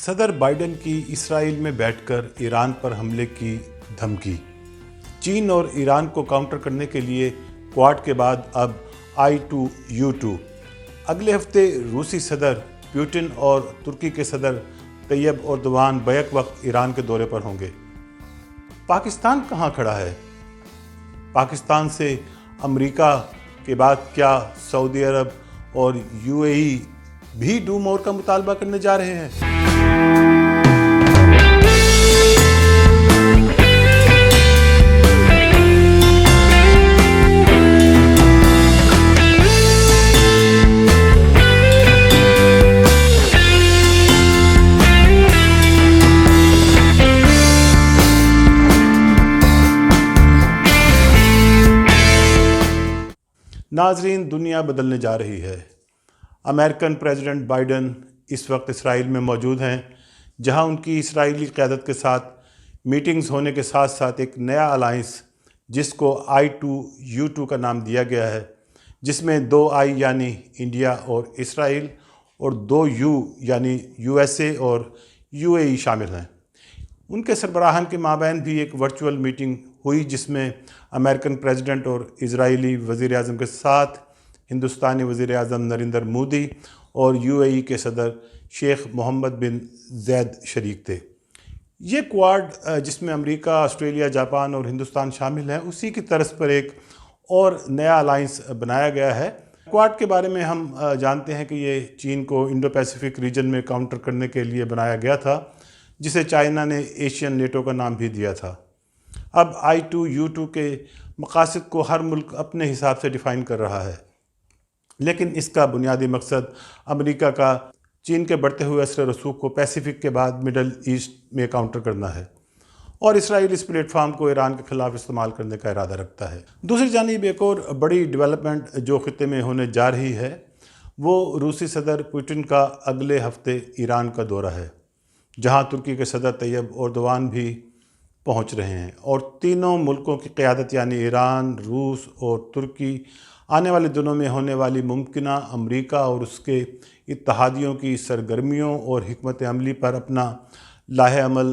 صدر بائیڈن کی اسرائیل میں بیٹھ کر ایران پر حملے کی دھمکی۔ چین اور ایران کو کاؤنٹر کرنے کے لیے کواد کے بعد اب I2U2۔ اگلے ہفتے روسی صدر پیوٹن اور ترکی کے صدر طیب اردوان بیک وقت ایران کے دورے پر ہوں گے۔ پاکستان کہاں کھڑا ہے؟ پاکستان سے امریکہ کے بعد کیا سعودی عرب اور UAE بھی ڈو مور کا مطالبہ کرنے جا رہے ہیں؟ ناظرین، دنیا بدلنے جا رہی ہے۔ امریکن پریزیڈنٹ بائیڈن اس وقت اسرائیل میں موجود ہیں، جہاں ان کی اسرائیلی قیادت کے ساتھ میٹنگز ہونے کے ساتھ ساتھ ایک نیا الائنس جس کو I2U2 کا نام دیا گیا ہے، جس میں 2 I یعنی انڈیا اور اسرائیل اور 2 U یعنی USA اور UAE شامل ہیں۔ ان کے سربراہان کے مابین بھی ایک ورچوئل میٹنگ ہوئی، جس میں امریکن پریزیڈنٹ اور اسرائیلی وزیر اعظم کے ساتھ ہندوستانی وزیر اعظم نریندر مودی اور UAE کے صدر شیخ محمد بن زید شریک تھے۔ یہ کواد جس میں امریکہ، آسٹریلیا، جاپان اور ہندوستان شامل ہیں، اسی کی طرز پر ایک اور نیا الائنس بنایا گیا ہے۔ کواد کے بارے میں ہم جانتے ہیں کہ یہ چین کو انڈو پیسیفک ریجن میں کاؤنٹر کرنے کے لیے بنایا گیا تھا، جسے چائنا نے ایشین نیٹو کا نام بھی دیا تھا۔ اب I2U2 کے مقاصد کو ہر ملک اپنے حساب سے ڈیفائن کر رہا ہے، لیکن اس کا بنیادی مقصد امریکہ کا چین کے بڑھتے ہوئے اثر رسوخ کو پیسیفک کے بعد مڈل ایسٹ میں کاؤنٹر کرنا ہے، اور اسرائیل اس پلیٹ فارم کو ایران کے خلاف استعمال کرنے کا ارادہ رکھتا ہے۔ دوسری جانب ایک اور بڑی ڈیولپمنٹ جو خطے میں ہونے جا رہی ہے، وہ روسی صدر پیوٹن کا اگلے ہفتے ایران کا دورہ ہے، جہاں ترکی کے صدر طیب اردوان بھی پہنچ رہے ہیں، اور تینوں ملکوں کی قیادت یعنی ایران، روس اور ترکی آنے والے دنوں میں ہونے والی ممکنہ امریکہ اور اس کے اتحادیوں کی سرگرمیوں اور حکمت عملی پر اپنا لاہ عمل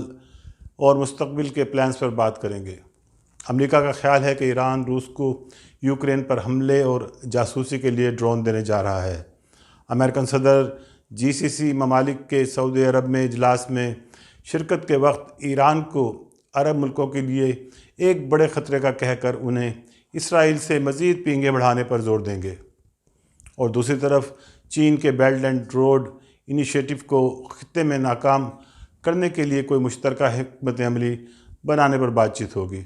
اور مستقبل کے پلانز پر بات کریں گے۔ امریکہ کا خیال ہے کہ ایران روس کو یوکرین پر حملے اور جاسوسی کے لیے ڈرون دینے جا رہا ہے۔ امریکن صدر GCC ممالک کے سعودی عرب میں اجلاس میں شرکت کے وقت ایران کو عرب ملکوں کے لیے ایک بڑے خطرے کا کہہ کر انہیں اسرائیل سے مزید پینگیں بڑھانے پر زور دیں گے، اور دوسری طرف چین کے بیلٹ اینڈ روڈ انیشیٹو کو خطے میں ناکام کرنے کے لیے کوئی مشترکہ حکمت عملی بنانے پر بات چیت ہوگی۔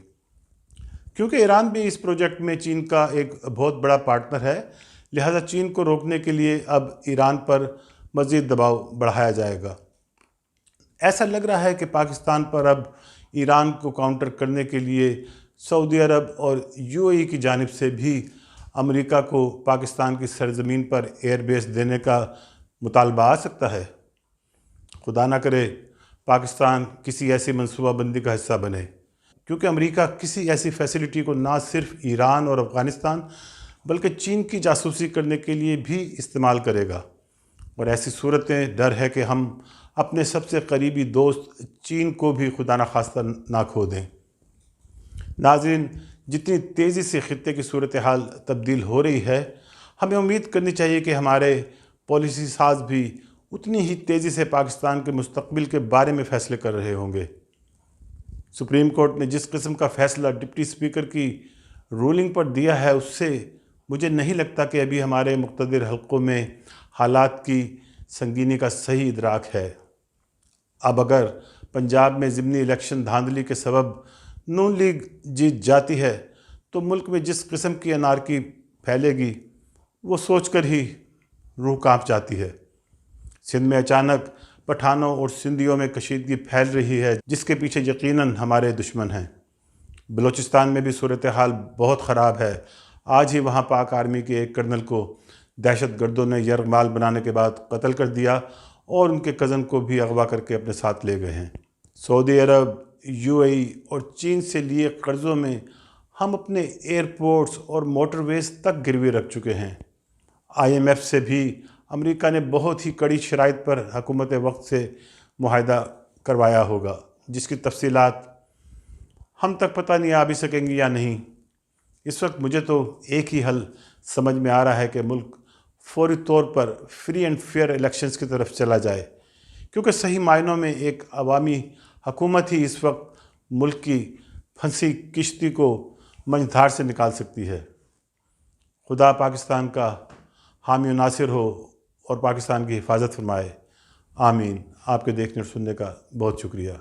کیونکہ ایران بھی اس پروجیکٹ میں چین کا ایک بہت بڑا پارٹنر ہے، لہذا چین کو روکنے کے لیے اب ایران پر مزید دباؤ بڑھایا جائے گا۔ ایسا لگ رہا ہے کہ پاکستان پر اب ایران کو کاؤنٹر کرنے کے لیے سعودی عرب اور UAE کی جانب سے بھی امریکہ کو پاکستان کی سرزمین پر ایئر بیس دینے کا مطالبہ آ سکتا ہے۔ خدا نہ کرے پاکستان کسی ایسی منصوبہ بندی کا حصہ بنے، کیونکہ امریکہ کسی ایسی فیسلٹی کو نہ صرف ایران اور افغانستان بلکہ چین کی جاسوسی کرنے کے لیے بھی استعمال کرے گا، اور ایسی صورتیں ڈر ہے کہ ہم اپنے سب سے قریبی دوست چین کو بھی خدا نخواستہ نہ کھو دیں۔ ناظرین، جتنی تیزی سے خطے کی صورتحال تبدیل ہو رہی ہے، ہمیں امید کرنی چاہیے کہ ہمارے پالیسی ساز بھی اتنی ہی تیزی سے پاکستان کے مستقبل کے بارے میں فیصلے کر رہے ہوں گے۔ سپریم کورٹ نے جس قسم کا فیصلہ ڈپٹی اسپیکر کی رولنگ پر دیا ہے، اس سے مجھے نہیں لگتا کہ ابھی ہمارے مقتدر حلقوں میں حالات کی سنگینی کا صحیح ادراک ہے۔ اب اگر پنجاب میں ضمنی الیکشن دھاندلی کے سبب نون لیگ جیت جاتی ہے تو ملک میں جس قسم کی انارکی پھیلے گی، وہ سوچ کر ہی روح کانپ جاتی ہے۔ سندھ میں اچانک پٹھانوں اور سندھیوں میں کشیدگی پھیل رہی ہے، جس کے پیچھے یقیناً ہمارے دشمن ہیں۔ بلوچستان میں بھی صورتحال بہت خراب ہے۔ آج ہی وہاں پاک آرمی کے ایک کرنل کو دہشت گردوں نے یرغمال بنانے کے بعد قتل کر دیا، اور ان کے کزن کو بھی اغوا کر کے اپنے ساتھ لے گئے ہیں۔ سعودی عرب، UAE اور چین سے لیے قرضوں میں ہم اپنے ایئرپورٹس اور موٹر ویز تک گروی رکھ چکے ہیں۔ IMF سے بھی امریکہ نے بہت ہی کڑی شرائط پر حکومت وقت سے معاہدہ کروایا ہوگا، جس کی تفصیلات ہم تک پتہ نہیں آ بھی سکیں گی یا نہیں۔ اس وقت مجھے تو ایک ہی حل سمجھ میں آ رہا ہے کہ ملک فوری طور پر فری اینڈ فیئر الیکشنز کی طرف چلا جائے، کیونکہ صحیح معنوں میں ایک عوامی حکومت ہی اس وقت ملک کی پھنسی کشتی کو منجھدار سے نکال سکتی ہے۔ خدا پاکستان کا حامی و ناصر ہو اور پاکستان کی حفاظت فرمائے، آمین۔ آپ کے دیکھنے اور سننے کا بہت شکریہ۔